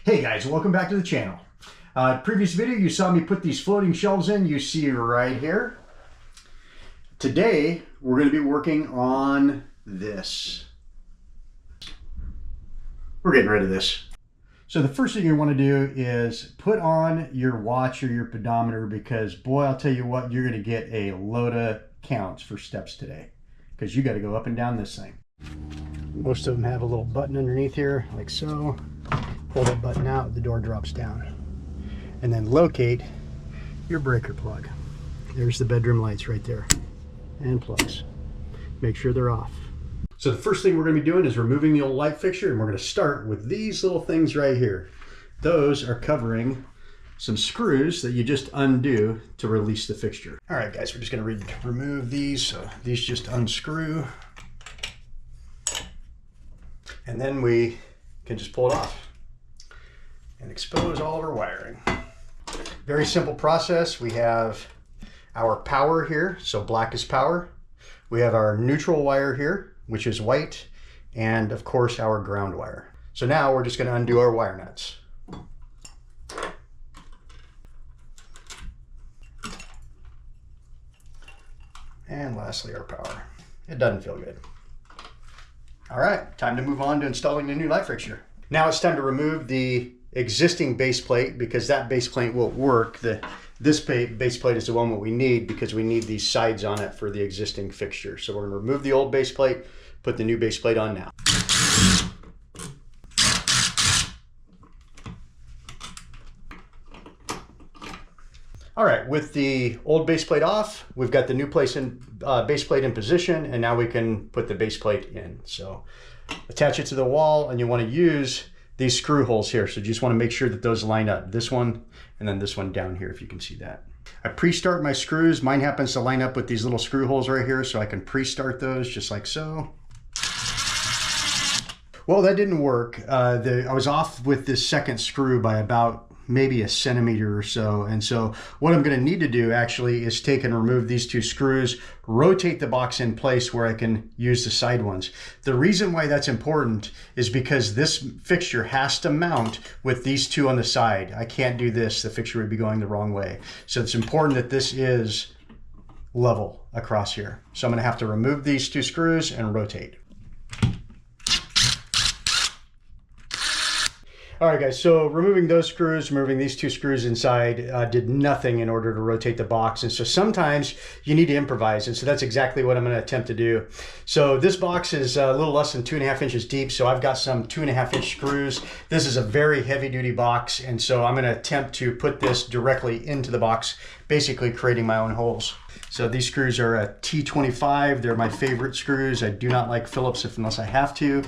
Hey guys, welcome back to the channel. Previous video you saw me put these floating shelves in, you see right here. Today we're going to be working on this. We're getting rid of this. So the first thing you want to do is put on your watch or your pedometer, because boy, I'll tell you what, you're going to get a load of counts for steps today, because you got to go up and down this thing. Most of them have a little button underneath here like so. Pull that button out, the door drops down. And then locate your breaker plug. There's the bedroom lights right there. And plugs. Make sure they're off. So the first thing we're going to be doing is removing the old light fixture, and we're going to start with these little things right here. Those are covering some screws that you just undo to release the fixture. All right guys, we're just going to remove these. So these just unscrew. And then we can just pull it off and expose all of our wiring. Very simple process. We have our power here, so black is power. We have our neutral wire here, which is white, and of course our ground wire. So now we're just going to undo our wire nuts. And lastly, our power. It doesn't feel good. All right, time to move on to installing the new light fixture. Now it's time to remove the existing base plate, because that base plate won't work. This base plate is the one that we need, because we need these sides on it for the existing fixture. So we're going to remove the old base plate, put the new base plate on now. All right, with the old base plate off, we've got the new base plate in position, and now we can put the base plate in. So attach it to the wall, and you want to use these screw holes here. So you just want to make sure that those line up. This one and then this one down here, if you can see that. I pre-start my screws. Mine happens to line up with these little screw holes right here, so I can pre-start those just like so. Well, that didn't work. I was off with this second screw by about maybe a centimeter or so. And so what I'm going to need to do actually is take and remove these two screws, rotate the box in place where I can use the side ones. The reason why that's important is because this fixture has to mount with these two on the side. I can't do this. The fixture would be going the wrong way. So it's important that this is level across here. So I'm going to have to remove these two screws and rotate. All right guys, so removing those screws, removing these two screws inside did nothing in order to rotate the box. And so sometimes you need to improvise. And so that's exactly what I'm going to attempt to do. So this box is a little less than 2.5 inches deep. So I've got some 2.5-inch screws. This is a very heavy duty box. And so I'm going to attempt to put this directly into the box, basically creating my own holes. So these screws are a T25. They're my favorite screws. I do not like Phillips unless I have to.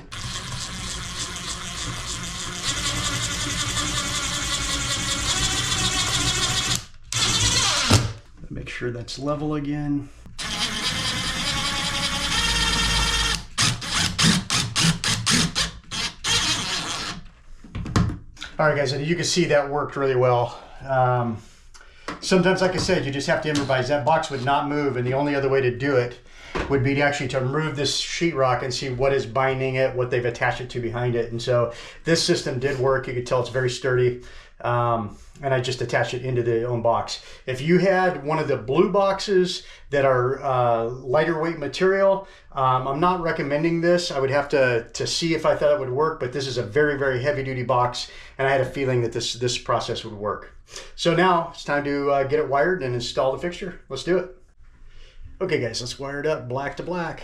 Make sure that's level again. All right guys, and you can see that worked really well. Sometimes, like I said, you just have to improvise. That box would not move, and the only other way to do it would be to actually remove this sheetrock and see what is binding it, what they've attached it to behind it. And so this system did work. You could tell it's very sturdy. And I just attached it into the own box. If you had one of the blue boxes that are lighter weight material, I'm not recommending this. I would have to see if I thought it would work, but this is a very, very heavy duty box, and I had a feeling that this process would work. So now it's time to get it wired and install the fixture. Let's do it. Okay guys, let's wire it up black to black.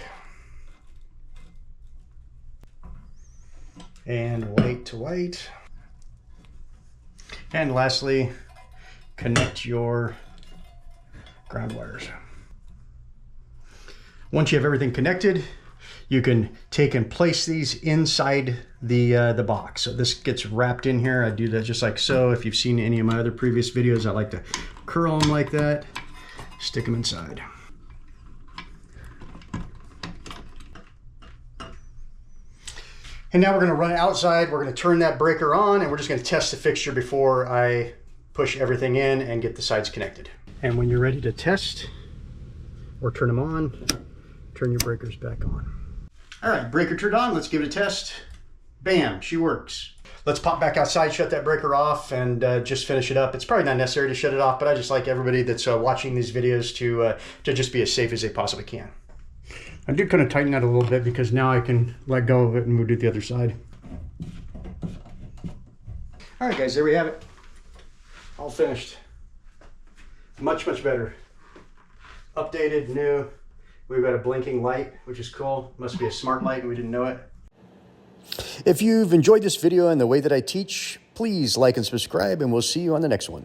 And white to white. And lastly, connect your ground wires. Once you have everything connected, you can take and place these inside the box. So this gets wrapped in here. I do that just like so. If you've seen any of my other previous videos, I like to curl them like that, stick them inside. And now we're going to run outside. We're going to turn that breaker on, and we're just going to test the fixture before I push everything in and get the sides connected. And when you're ready to test or turn them on, turn your breakers back on. All right, breaker turned on. Let's give it a test. Bam, she works. let's pop back outside, shut that breaker off, and just finish it up. It's probably not necessary to shut it off, but I just like everybody that's watching these videos to just be as safe as they possibly can. I did kind of tighten that a little bit because now I can let go of it and move to the other side. All right, guys, there we have it. All finished. Much, much better. Updated, new. We've got a blinking light, which is cool. Must be a smart light and we didn't know it. If you've enjoyed this video and the way that I teach, please like and subscribe, and we'll see you on the next one.